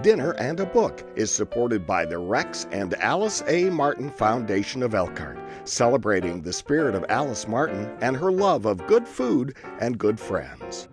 Dinner and a Book is supported by the Rex and Alice A. Martin Foundation of Elkhart, celebrating the spirit of Alice Martin and her love of good food and good friends.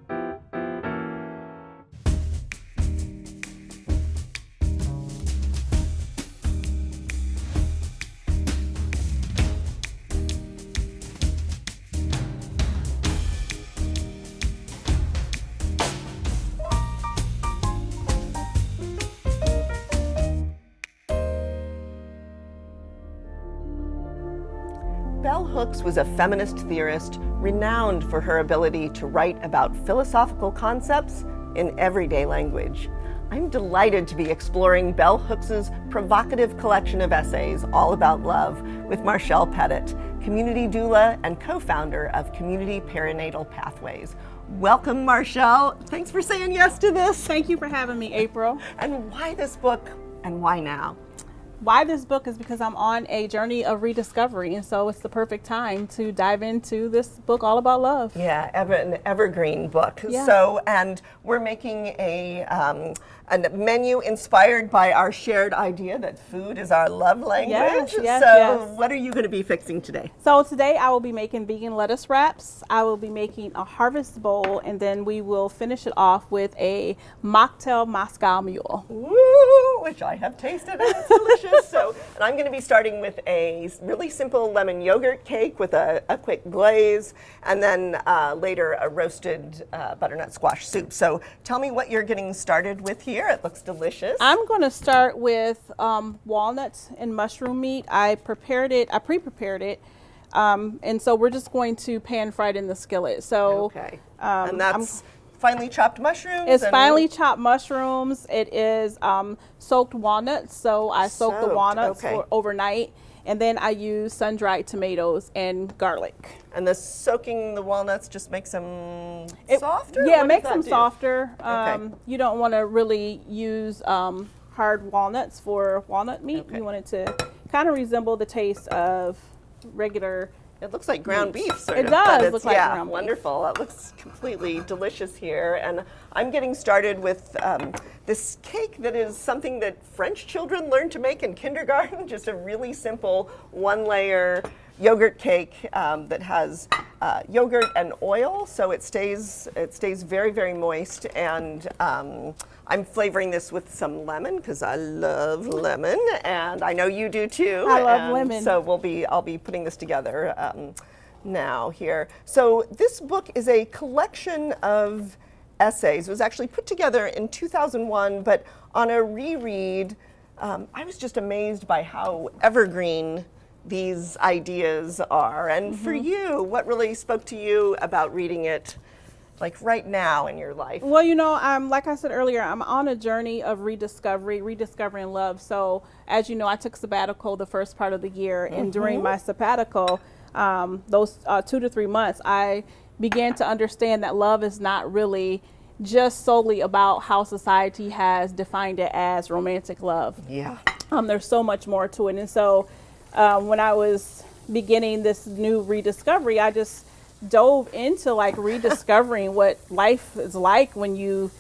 Bell Hooks was a feminist theorist renowned for her ability to write about philosophical concepts in everyday language. I'm delighted to be exploring Bell Hooks's provocative collection of essays all about love with Marchelle Pettit, community doula and co-founder of Community Perinatal Pathways. Welcome, Marchelle. Thanks for saying yes to this. Thank you for having me, April. And why this book and why now? Why this book is because I'm on a journey of rediscovery, and so it's the perfect time to dive into this book all about love. Yeah, an evergreen book. Yeah. So, and we're making a menu inspired by our shared idea that food is our love language. Yes. What are you going to be fixing today? So today I will be making vegan lettuce wraps. I will be making a harvest bowl, and then we will finish it off with a mocktail Moscow Mule. Woo, which I have tasted and it's delicious. So, and I'm going to be starting with a really simple lemon yogurt cake with a quick glaze, and then later a roasted butternut squash soup. So tell me what you're getting started with here. It looks delicious. I'm going to start with walnuts and mushroom meat. I pre-prepared it, and so we're just going to pan fry it in the skillet. So, okay. And that's finely chopped mushrooms? It's finely chopped mushrooms. It is soaked walnuts, so I soaked the walnuts for overnight, and then I use sun-dried tomatoes and garlic. And the soaking the walnuts just makes them softer? Yeah, it makes them softer. Okay. You don't want to really use hard walnuts for walnut meat. Okay. You want it to kind of resemble the taste of regular. It looks like ground beef, sort of. It does look like ground beef. Wonderful. It looks completely delicious here. And I'm getting started with this cake that is something that French children learn to make in kindergarten. Just a really simple one-layer yogurt cake that has yogurt and oil, so it stays very, very moist. And I'm flavoring this with some lemon because I love lemon, and I know you do too. I love lemon. So I'll be putting this together now here. So this book is a collection of essays. It was actually put together in 2001, but on a reread, I was just amazed by how evergreen these ideas are. And for you, what really spoke to you about reading it like right now in your life? Well, like I said earlier, I'm on a journey of rediscovering love. So as you know, I took sabbatical the first part of the year, and during my sabbatical, those 2 to 3 months, I began to understand that love is not really just solely about how society has defined it as romantic love. Yeah. There's so much more to it. And so when I was beginning this new rediscovery, I just dove into like rediscovering what life is like when you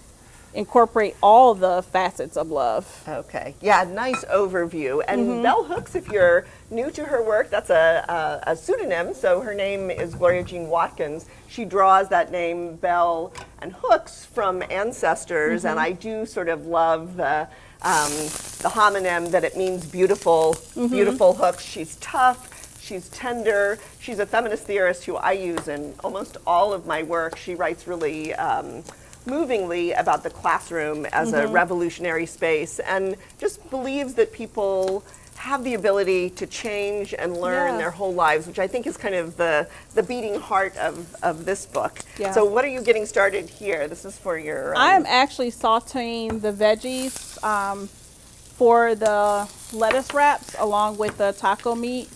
incorporate all the facets of love. Okay, yeah, nice overview. And Bell Hooks, if you're new to her work, that's a pseudonym, so her name is Gloria Jean Watkins. She draws that name Bell and Hooks from ancestors, and I do sort of love the homonym that it means beautiful, beautiful hooks. She's tough. She's tender. She's a feminist theorist who I use in almost all of my work. She writes really movingly about the classroom as a revolutionary space, and just believes that people have the ability to change and learn their whole lives, which I think is kind of the beating heart of this book. Yeah. So what are you getting started here? This is for your... I am actually sauteing the veggies for the lettuce wraps along with the taco meat.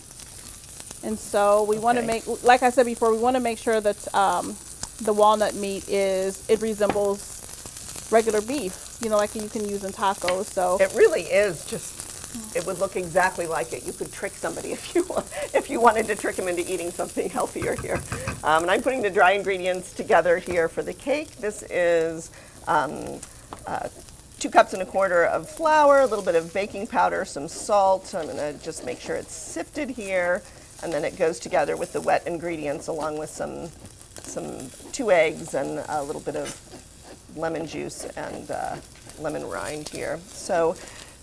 And so we want to make, like I said before, we want to make sure that the walnut meat resembles regular beef, like you can use in tacos. So it really is just, it would look exactly like it. You could trick somebody if you wanted to trick them into eating something healthier here. And I'm putting the dry ingredients together here for the cake. This is 2 cups and a quarter of flour, a little bit of baking powder, some salt. I'm going to just make sure it's sifted here, and then it goes together with the wet ingredients along with some 2 eggs and a little bit of lemon juice and lemon rind here. So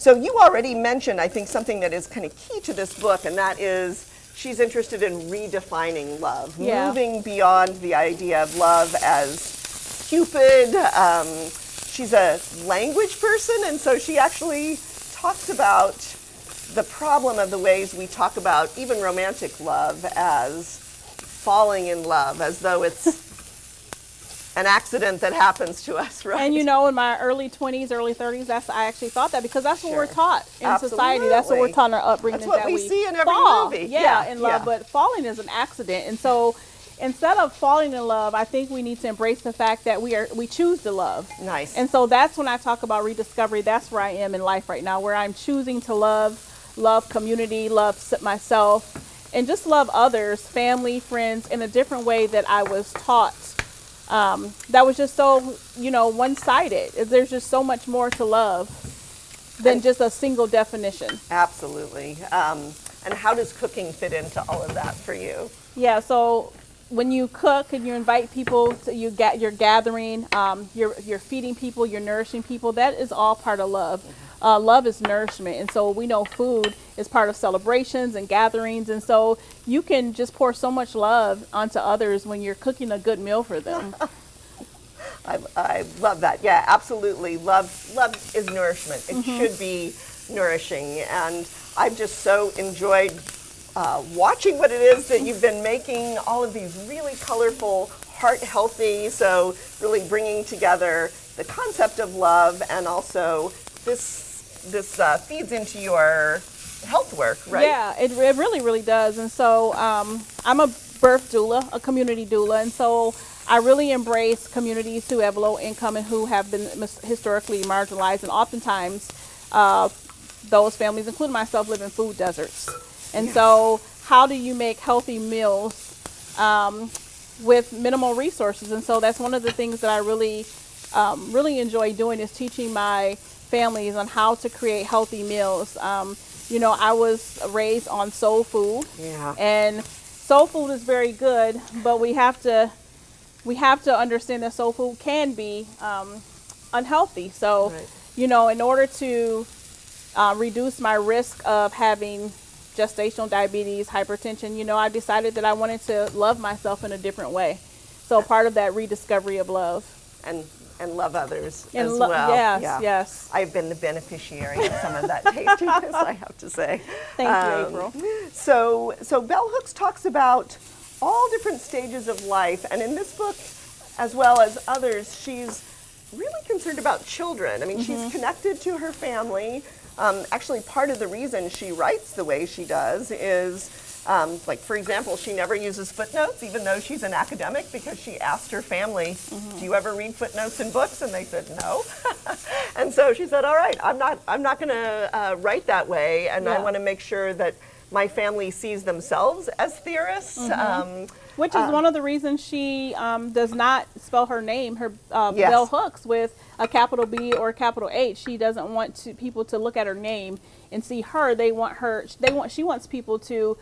you already mentioned, I think, something that is kind of key to this book, and that is she's interested in redefining love, moving beyond the idea of love as Cupid. She's a language person, and so she actually talks about the problem of the ways we talk about even romantic love as falling in love, as though it's an accident that happens to us, right? And in my early 20s, early 30s, I actually thought that because that's what we're taught in society. That's what we're taught in our upbringing. That's what we see in every fall. movie. Yeah, in love, but falling is an accident. And so instead of falling in love, I think we need to embrace the fact that we choose to love. Nice. And so that's when I talk about rediscovery. That's where I am in life right now, where I'm choosing to love community, love myself, and just love others, family, friends, in a different way that I was taught. That was just so, one-sided. There's just so much more to love than just a single definition. Absolutely. And how does cooking fit into all of that for you? Yeah, so when you cook and you invite people, you're gathering, you're feeding people, you're nourishing people, that is all part of love. Love is nourishment, and so we know food is part of celebrations and gatherings, and so you can just pour so much love onto others when you're cooking a good meal for them. I love that. Yeah, absolutely. Love is nourishment. It should be nourishing, and I've just so enjoyed watching what it is that you've been making, all of these really colorful, heart healthy, so really bringing together the concept of love, and also this feeds into your health work, right? Yeah, it really, really does. And so I'm a birth doula, a community doula, and so I really embrace communities who have low income and who have been historically marginalized, and oftentimes those families, including myself, live in food deserts. And so how do you make healthy meals with minimal resources? And so that's one of the things that I really enjoy doing, is teaching my families on how to create healthy meals. I was raised on soul food, and soul food is very good, but we have to understand that soul food can be unhealthy. So, in order to reduce my risk of having gestational diabetes, hypertension, I decided that I wanted to love myself in a different way. So part of that rediscovery of love. And love others as well. Yes. I've been the beneficiary of some of that tastiness, I have to say. Thank you, April. So Bell Hooks talks about all different stages of life, and in this book, as well as others, she's really concerned about children. I mean, she's connected to her family. Actually, part of the reason she writes the way she does is, like, for example, she never uses footnotes, even though she's an academic, because she asked her family, do you ever read footnotes in books? And they said no. And so she said, all right, I'm not going to write that way, and I want to make sure that my family sees themselves as theorists. Which is one of the reasons she does not spell her name, Bell Hooks, with a capital B or a capital H. She doesn't want people to look at her name and see her. She wants people to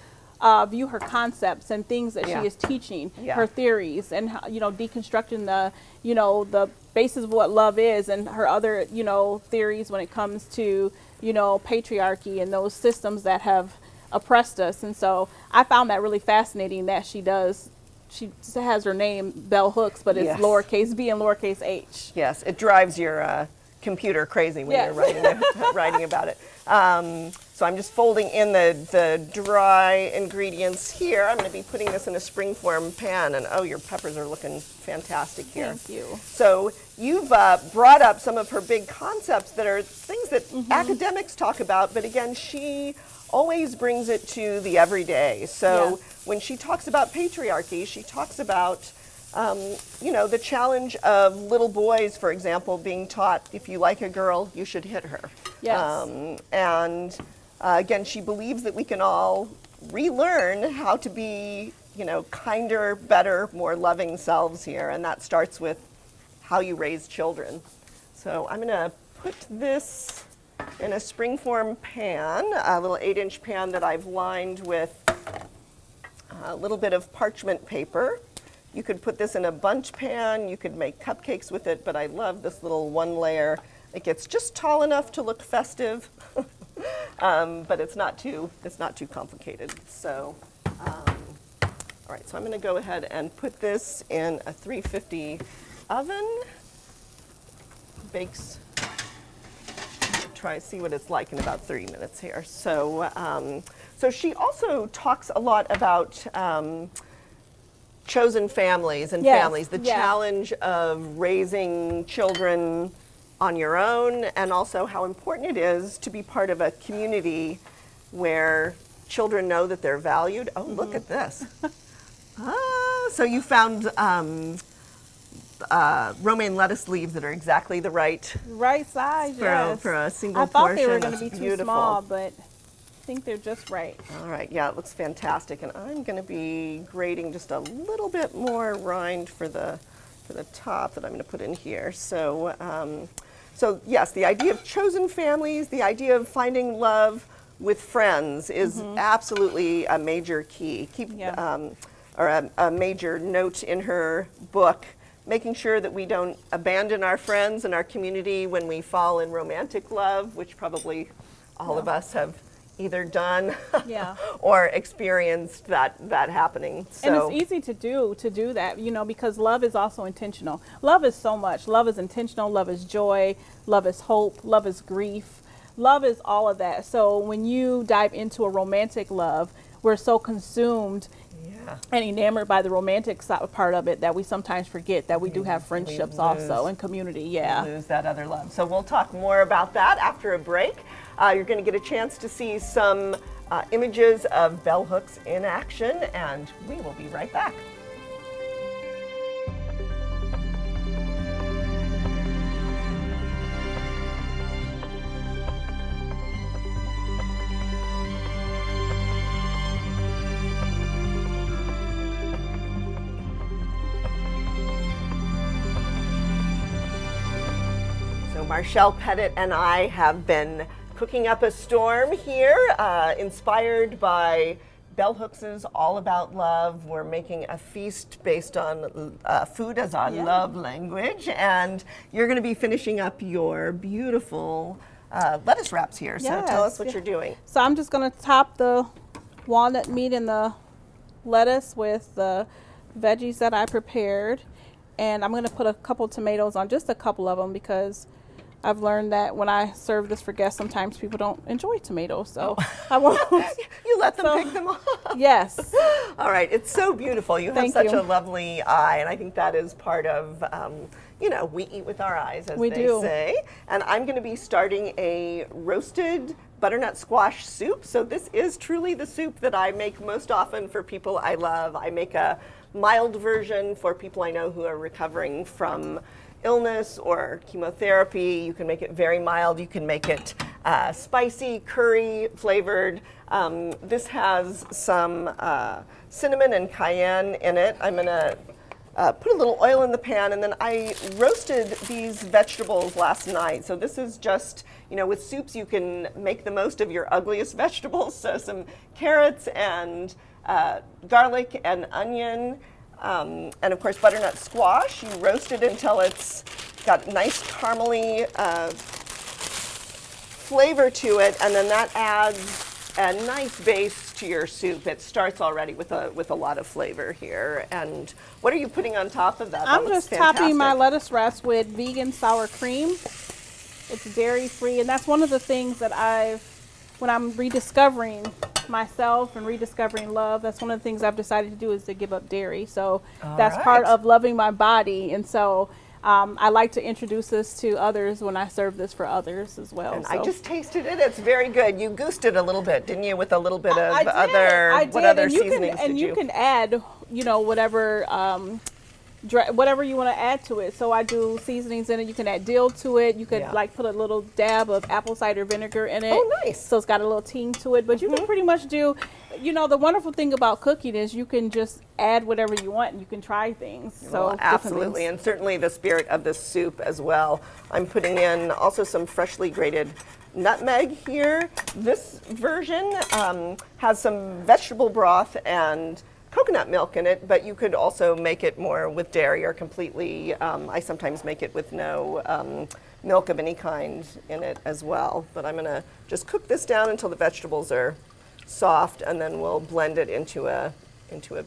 view her concepts and things that she is teaching, her theories, and deconstructing the basis of what love is, and her other theories when it comes to patriarchy and those systems that have oppressed us. And so I found that really fascinating that she has her name Bell Hooks, but it's lowercase b and lowercase h. Yes, it drives your computer crazy when you're writing about it. So I'm just folding in the dry ingredients here. I'm going to be putting this in a springform pan, and oh, your peppers are looking fantastic here. Thank you. So you've brought up some of her big concepts that are things that academics talk about, but again, she always brings it to the everyday. So when she talks about patriarchy, she talks about the challenge of little boys, for example, being taught, if you like a girl, you should hit her. Yes. Again, she believes that we can all relearn how to be, kinder, better, more loving selves here, and that starts with how you raise children. So I'm going to put this in a springform pan, a little 8-inch pan that I've lined with a little bit of parchment paper. You could put this in a bunch pan, you could make cupcakes with it, but I love this little one layer. It gets just tall enough to look festive, but it's not too complicated. So, all right, so I'm gonna go ahead and put this in a 350 oven. Bakes, try to see what it's like in about 30 minutes here. So, so she also talks a lot about chosen families and families, the challenge of raising children on your own, and also how important it is to be part of a community where children know that they're valued. Oh, look at this. So you found romaine lettuce leaves that are exactly the right size for a single I thought portion. they were going to be too Beautiful. small, but I think they're just right. All right, yeah, it looks fantastic, and I'm going to be grating just a little bit more rind for the top that I'm going to put in here. So, so yes, the idea of chosen families, the idea of finding love with friends is absolutely a major key. Or a major note in her book, making sure that we don't abandon our friends and our community when we fall in romantic love, which probably all of us have either done or experienced that happening. So. And it's easy to do that, you know, because love is also intentional. Love is so much. Love is intentional, love is joy, love is hope, love is grief. Love is all of that. So when you dive into a romantic love, we're so consumed and enamored by the romantic part of it that we sometimes forget that we do have friendships also and community. Lose that other love. So we'll talk more about that after a break. You're going to get a chance to see some images of bell hooks in action, and we will be right back. Marchelle Pettit and I have been cooking up a storm here, inspired by Bell Hooks' All About Love. We're making a feast based on food as our love language, and you're going to be finishing up your beautiful lettuce wraps here. So tell us what you're doing. So I'm just going to top the walnut meat and the lettuce with the veggies that I prepared, and I'm going to put a couple tomatoes on, just a couple of them, because I've learned that when I serve this for guests, sometimes people don't enjoy tomatoes, so I won't. You let them pick them off. Yes. All right, it's so beautiful. You have such a lovely eye, and I think that is part of, you know, we eat with our eyes, as they say. And I'm going to be starting a roasted butternut squash soup. So this is truly the soup that I make most often for people I love. I make a mild version for people I know who are recovering from illness or chemotherapy. You can make it very mild. You can make it spicy, curry flavored. This has some cinnamon and cayenne in it. I'm gonna put a little oil in the pan, and then I roasted these vegetables last night. So this is just, you know, with soups you can make the most of your ugliest vegetables. So some carrots and garlic and onion. And of course, butternut squash, you roast it until it's got nice caramely flavor to it, and then that adds a nice base to your soup. It starts already with a lot of flavor here. And what are you putting on top of that? I'm just topping my lettuce wraps with vegan sour cream. It's dairy free, and that's one of the things that when I'm rediscovering myself and rediscovering love, that's one of the things I've decided to do, is to give up dairy. So that's part of loving my body, and so I like to introduce this to others when I serve this for others as well. And I just tasted it. It's very good. You goosed it a little bit, didn't you, with a little bit of I did. what other seasonings and you can add, you know, whatever whatever you want to add to it. So I do seasonings in it. You can add dill to it. You could like put a little dab of apple cider vinegar in it. Oh, nice. So it's got a little ting to it. But you can pretty much do, the wonderful thing about cooking is you can just add whatever you want and you can try things. So well, absolutely, and certainly the spirit of this soup as well. I'm putting in also some freshly grated nutmeg here. This version has some vegetable broth and coconut milk in it, but you could also make it more with dairy or completely. I sometimes make it with no milk of any kind in it as well. But I'm gonna just cook this down until the vegetables are soft, and then we'll blend it into a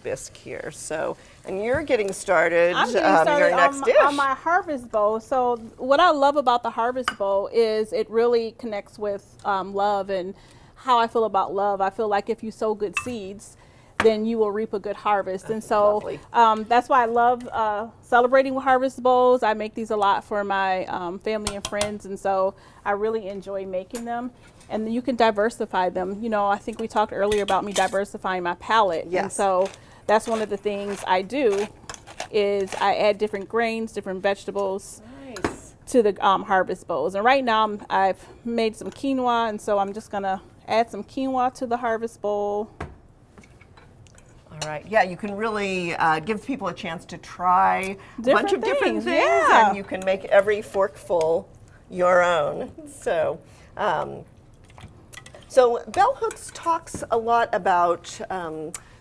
bisque here. So, and you're getting started. I'm getting started your next dish on my harvest bowl. So what I love about the harvest bowl is it really connects with love and how I feel about love. I feel like if you sow good seeds, then you will reap a good harvest. And so that's why I love celebrating with harvest bowls. I make these a lot for my family and friends, and so I really enjoy making them. And then you can diversify them. I think we talked earlier about me diversifying my palate. Yes. And so that's one of the things I do is I add different grains, different vegetables to the harvest bowls. And right now I've made some quinoa, and so I'm just gonna add some quinoa to the harvest bowl. All right. Yeah, you can really give people a chance to try a bunch of different things, yeah. and you can make every forkful your own. So, so Bell Hooks talks a lot about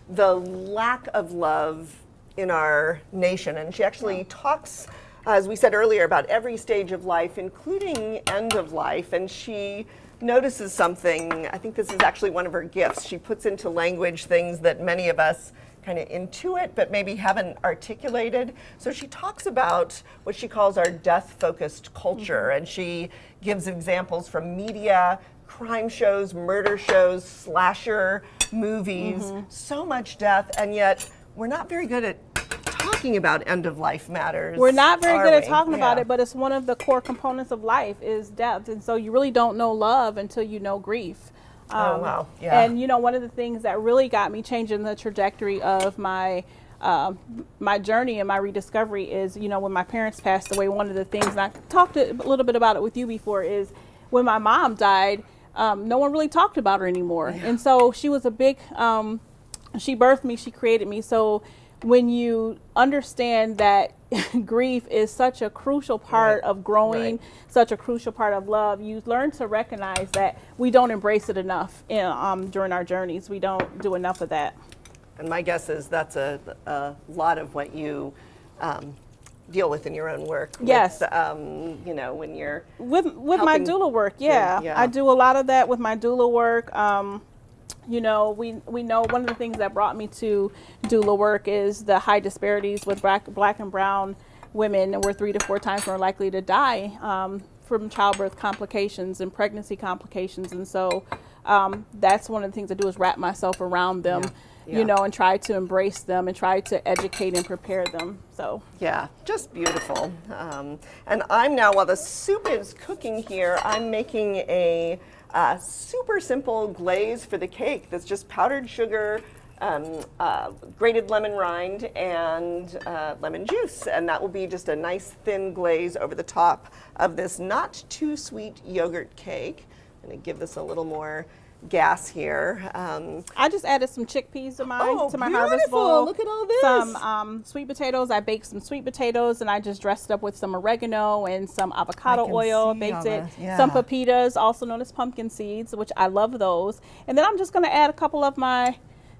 the lack of love in our nation, and she actually talks, as we said earlier, about every stage of life, including end of life, and she notices something. I think this is actually one of her gifts. She puts into language things that many of us kind of intuit but maybe haven't articulated. So she talks about what she calls our death-focused culture, and she gives examples from media, crime shows, murder shows, slasher movies, so much death, and yet we're not very good at talking about end-of-life matters. We're not very good at talking about it, but it's one of the core components of life is death. And so you really don't know love until you know grief. Oh, wow. Yeah. And, one of the things that really got me changing the trajectory of my my journey and my rediscovery is, when my parents passed away, one of the things, and I talked a little bit about it with you before, is when my mom died, no one really talked about her anymore. Yeah. And so she was a big, she birthed me, she created me. So when you understand that grief is such a crucial part of growing, such a crucial part of love, you learn to recognize that we don't embrace it enough during our journeys. We don't do enough of that. And my guess is that's a lot of what you deal with in your own work. Yes. With, when you're with my doula work. Yeah. I do a lot of that with my doula work. We know one of the things that brought me to doula work is the high disparities with black and brown women, and we're 3 to 4 times more likely to die from childbirth complications and pregnancy complications. And so that's one of the things I do is wrap myself around them, and try to embrace them and try to educate and prepare them. So yeah, just beautiful. And I'm now, while the soup is cooking here, I'm making a super simple glaze for the cake that's just powdered sugar, grated lemon rind, and lemon juice. And that will be just a nice thin glaze over the top of this not too sweet yogurt cake. I'm going to give this a little more gas here. I just added some chickpeas to my harvest beautiful. bowl. Look at all this. Some sweet potatoes. I baked some sweet potatoes and I just dressed it up with some oregano and some avocado oil. Baked it. Yeah. Some pepitas, also known as pumpkin seeds, which I love those. And then I'm just going to add a couple of my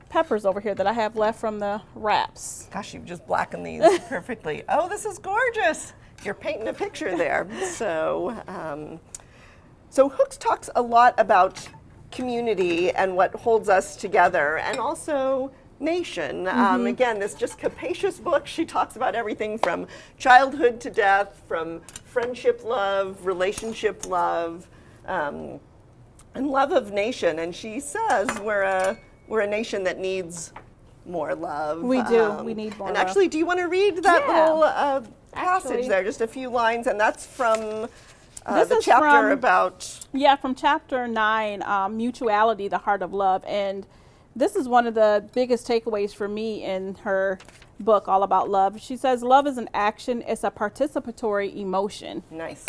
peppers over here that I have left from the wraps. Gosh, you've just blackened these perfectly. Oh, this is gorgeous. You're painting a picture there. So Hooks talks a lot about community and what holds us together, and also nation. Again, this just capacious book. She talks about everything from childhood to death, from friendship love, relationship love, and love of nation. And she says we're a nation that needs more love. We do. We need more and love. Actually, do you want to read that little passage there? Just a few lines, and that's from the chapter about... Yeah, from chapter 9, Mutuality, the Heart of Love. And this is one of the biggest takeaways for me in her book all about love. She says, love is an action. It's a participatory emotion. Nice.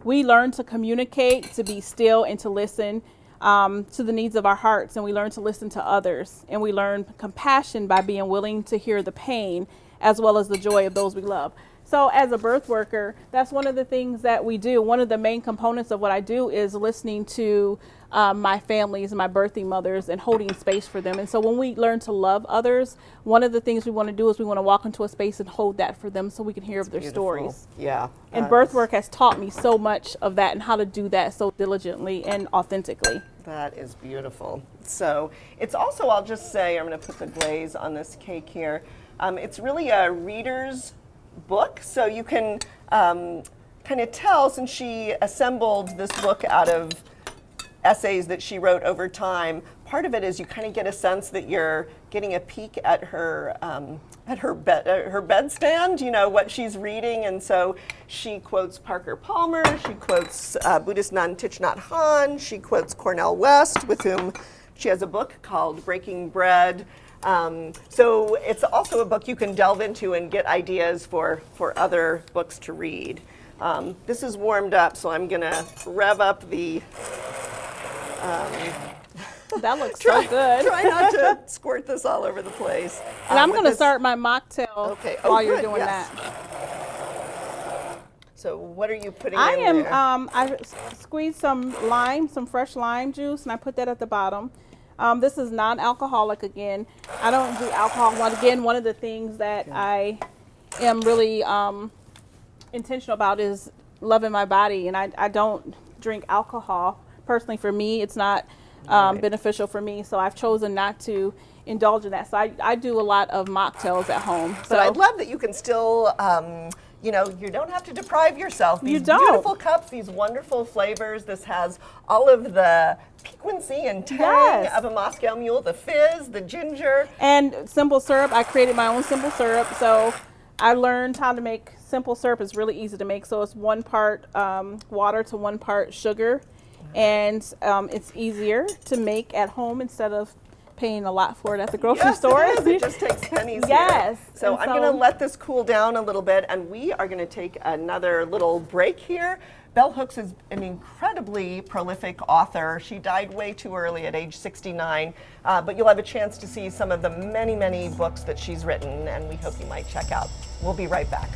We learn to communicate, to be still, and to listen to the needs of our hearts. And we learn to listen to others. And we learn compassion by being willing to hear the pain as well as the joy of those we love. So as a birth worker, that's one of the things that we do. One of the main components of what I do is listening to my families, my birthing mothers, and holding space for them. And so when we learn to love others, one of the things we want to do is we want to walk into a space and hold that for them so we can hear of their stories. Yeah. And birth work has taught me so much of that and how to do that so diligently and authentically. That is beautiful. So it's also, I'll just say, I'm going to put the glaze on this cake here. It's really a reader's book, so you can kind of tell, since she assembled this book out of essays that she wrote over time, part of it is you kind of get a sense that you're getting a peek at her bedstand, you know, what she's reading. And so she quotes Parker Palmer, she quotes Buddhist nun Thich Nhat Hanh, she quotes Cornel West, with whom she has a book called Breaking Bread. So it's also a book you can delve into and get ideas for other books to read. This is warmed up, so I'm going to rev up the... that looks so good. Try not to squirt this all over the place. And I'm going to start my mocktail while you're doing yes. that. So what are you putting in there? I squeezed some lime, some fresh lime juice, and I put that at the bottom. This is non-alcoholic again. I don't do alcohol. One of the things that I am really intentional about is loving my body, and I don't drink alcohol. Personally, for me, it's not beneficial for me, so I've chosen not to indulge in that. So I do a lot of mocktails at home. But I love that you can still, you know, you don't have to deprive yourself. These beautiful cups, these wonderful flavors. This has all of the piquancy and tang of a Moscow Mule, the fizz, the ginger. And simple syrup. I created my own simple syrup. So I learned how to make simple syrup. It's really easy to make. So it's 1 part water to 1 part sugar. And it's easier to make at home instead of paying a lot for it at the grocery store. It is. It just takes pennies here. So I'm going to let this cool down a little bit, and we are going to take another little break here. Bell Hooks is an incredibly prolific author. She died way too early at age 69, but you'll have a chance to see some of the many, many books that she's written, and we hope you might check out. We'll be right back.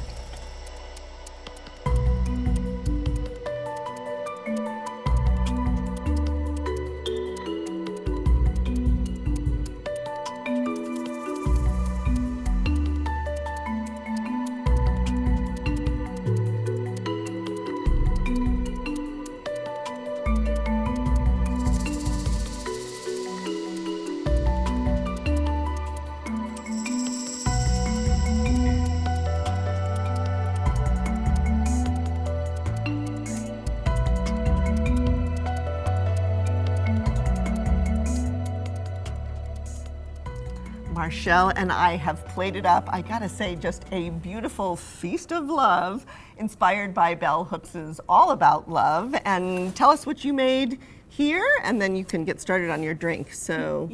Marchelle and I have plated up, I gotta say, just a beautiful feast of love inspired by Bell Hooks' All About Love. And tell us what you made here, and then you can get started on your drink. So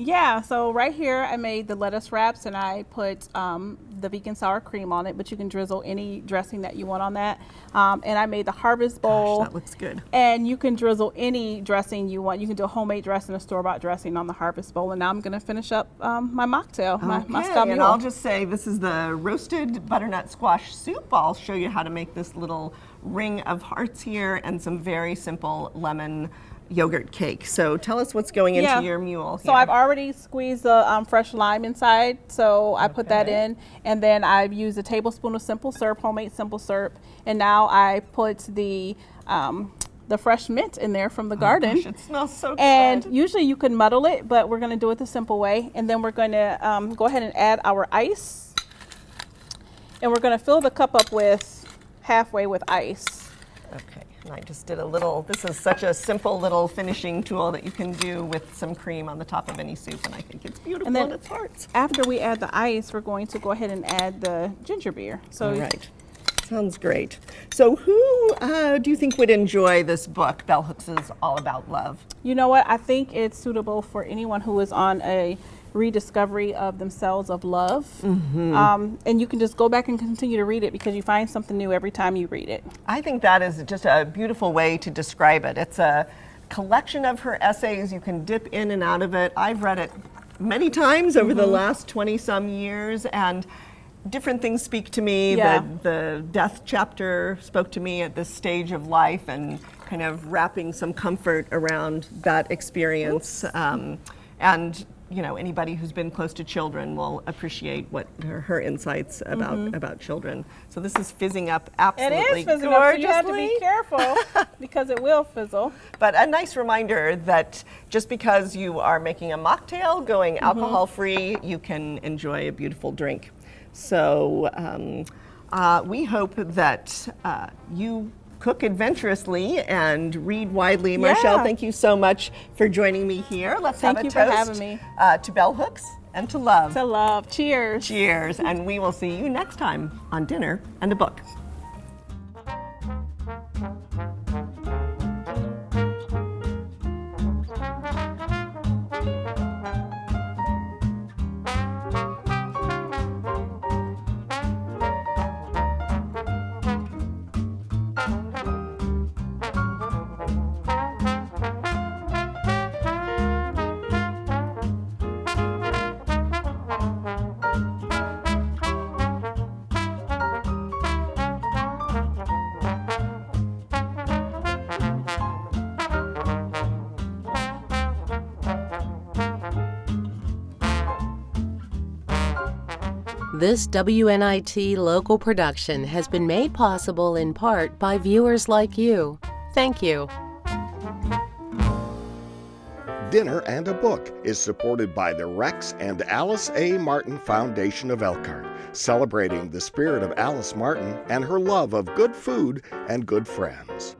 right here I made the lettuce wraps, and I put the vegan sour cream on it, but you can drizzle any dressing that you want on that. And I made the harvest bowl. Gosh, that looks good. And you can drizzle any dressing you want. You can do a homemade dressing, a store-bought dressing on the harvest bowl. And now I'm going to finish up my mocktail, my Moscow Mule. And I'll just say this is the roasted butternut squash soup. I'll show you how to make this little ring of hearts here, and some very simple lemon yogurt cake. So tell us what's going into your mule here. So I've already squeezed the fresh lime inside, so I put that in, and then I've used a tablespoon of simple syrup, homemade simple syrup, and now I put the fresh mint in there from the garden. Gosh, it smells so good. And usually you can muddle it, but we're going to do it the simple way. And then we're going to go ahead and add our ice, and we're going to fill the cup up with halfway with ice. Okay. And I just did a little, this is such a simple little finishing tool that you can do with some cream on the top of any soup, and I think it's beautiful and it's hearts. After we add the ice, we're going to go ahead and add the ginger beer. So all right. Sounds great. So who do you think would enjoy this book, Bell Hooks' All About Love? You know what? I think it's suitable for anyone who is on a rediscovery of themselves, of love. And you can just go back and continue to read it because you find something new every time you read it. I think that is just a beautiful way to describe it. It's a collection of her essays. You can dip in and out of it. I've read it many times over the last 20-some years, and different things speak to me. Yeah. The death chapter spoke to me at this stage of life, and kind of wrapping some comfort around that experience. And you know, anybody who's been close to children will appreciate what her insights about children. So this is fizzing up absolutely It is fizzing gorgeously. up, so you have to be careful because it will fizzle. But a nice reminder that just because you are making a mocktail going alcohol-free, you can enjoy a beautiful drink. So we hope that you cook adventurously and read widely. Marchelle, thank you so much for joining me here. Let's have a toast. Thank you for having me. To bell hooks and to love. To love. Cheers. Cheers. And we will see you next time on Dinner and a Book. This WNIT local production has been made possible in part by viewers like you. Thank you. Dinner and a Book is supported by the Rex and Alice A. Martin Foundation of Elkhart, celebrating the spirit of Alice Martin and her love of good food and good friends.